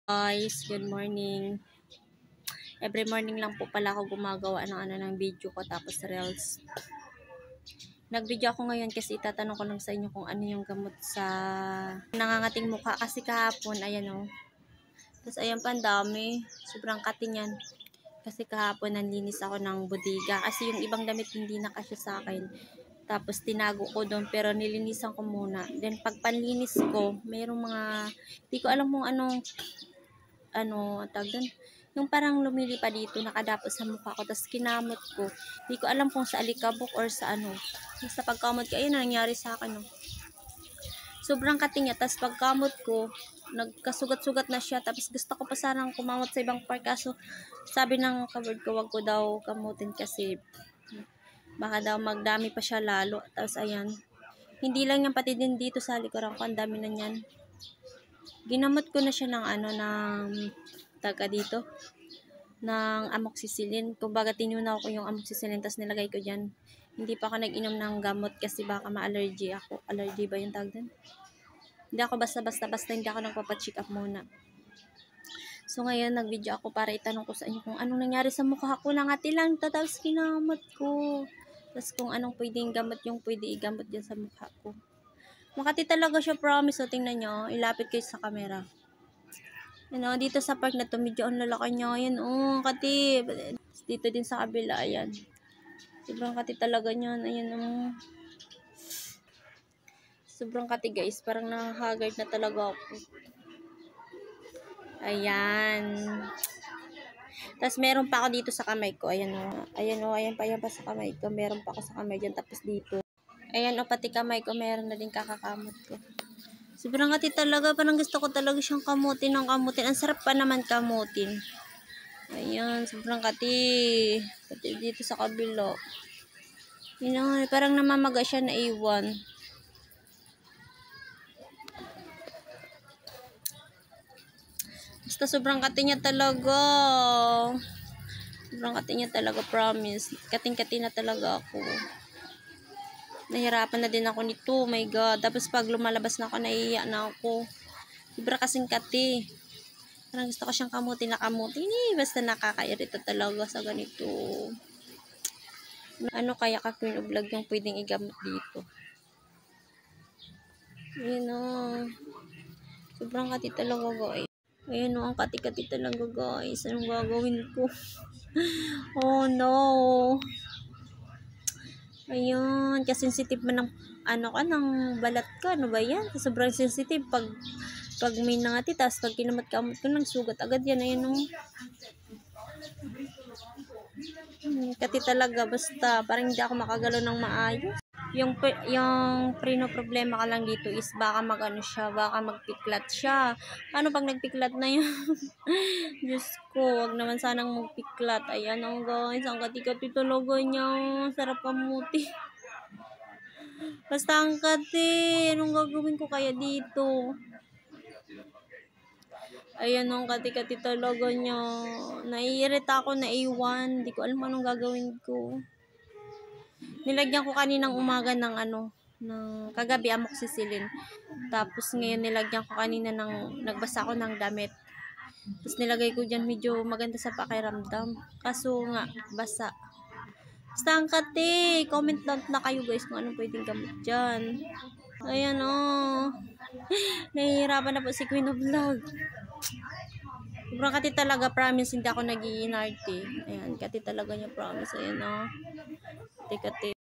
Guys, good morning. Every morning lang po pala ako gumagawa ng video ko tapos reels. Nag-video ako ngayon kasi itatanong ko lang sa inyo kung ano yung gamot sa nangangating mukha kasi kahapon, ayan o. Tapos ayan pa, ang dami. Sobrang kating yan. Kasi kahapon nanlinis ako ng bodega kasi yung ibang damit hindi na kasya sa akin. Tapos tinago ko doon pero nilinisan ko muna. Then pag panlinis ko, mayroong mga, di ko alam kung tawag doon, yung parang lumili pa dito, nakadapos sa mukha ko, tapos kinamot ko. Di ko alam kung sa alikabok or sa ano. Basta pagkamot ko, ayun na nangyari sa akin. No? Sobrang kating niya, tapos pagkamot ko, nagkasugat-sugat na siya, tapos gusto ko pa sanang kumamot sa ibang part, kaso sabi ng kabord ko, wag ko daw kamutin kasi baka daw magdami pa siya lalo. Tapos ayan, hindi lang yan, pati din dito sa likuran ko, ang dami na yan. Ginamot ko na siya ng dito ng amoxicillin. Kumbaga tinunaw ko yung amoxicillin tapos nilagay ko dyan. Hindi pa ako nag-inom ng gamot kasi baka ma-allergy ako. Allergy ba yung tawag din? Hindi ako basta hindi ako nagpapacheck up muna. So ngayon nag-video ako para itanong ko sa inyo kung anong nangyari sa mukha ko. Nangati lang tapos kinamot ko. Tapos kung anong pwedeng gamot yung pwede igamot dyan sa mukha ko. Makati talaga siya, promise. So tingnan nyo, ilapit kayo sa camera. Dito sa park na to, medyo ang lalaki niya. Ayan, kati. Dito din sa kabila, ayan. Sobrang kati talaga niyan. Ayan, sobrang kati, guys. Parang nakahagard na talaga ako. Ayan. Tapos, meron pa ako dito sa kamay ko. Ayan, ayan pa sa kamay ko. Meron pa ako sa kamay dyan. Tapos, dito. Ayan, pati kamay ko. Meron na din kakakamot ko. Sobrang kati talaga. Parang gusto ko talaga siyang kamutin ng kamutin. Ang sarap pa naman kamutin. Ayan, sobrang kati. Pati dito sa kabila. Parang namamaga siya na iwan. Basta sobrang kati niya talaga. Sobrang kati niya talaga, promise. Kating-kati na talaga ako. Nahirapan na din ako nito, oh my god. Tapos pag lumalabas na ako, naiiyak na ako. Sobra kasing kati. Parang gusto ko siyang kamutin na kamutin. Basta nakakairita talaga sa ganito. Ano kaya ka Queen of Vlog yung pwedeng igamot dito? Ayan sobrang kati talaga, guys. Ayan ang kati-kati talaga, guys. Anong gagawin ko? Oh no. Ayun, kasi sensitive man ng ng balat ko. Ano ba yan? Sobrang sensitive pag may nangati, tapos pag kinamot-kamot ko lang, sugat agad yan. Ayun kati talaga, basta parang hindi ako makagalaw ng maayos. Yung problema ka lang dito is baka baka magpiklat siya. Ano pag nagpiklat na yun? Diyos ko, wag naman sanang magpiklat. Ayan guys, ang kati-kati talaga niya. Sarap pamuti. Basta ang kati. Anong gagawin ko kaya dito? Ayan ang kati-kati talaga niya. Naiirita ako, naiwan. Hindi ko alam anong gagawin ko. Nilagyan ko kaninang umaga ng kagabi amoxicillin. Tapos ngayon nilagyan ko kanina nagbasa ko ng damit. Tapos nilagay ko dyan, medyo maganda sa pakiramdam. Kaso nga, basa. Basta ang kati. Comment down na kayo, guys, kung anong pwedeng gamot dyan. Ayan nahihirapan na po si Queen of Vlog. Sobrang kati talaga, promise, hindi ako nag-iinarte. Ayan, kati talaga niya, promise. Ayan kati-kati.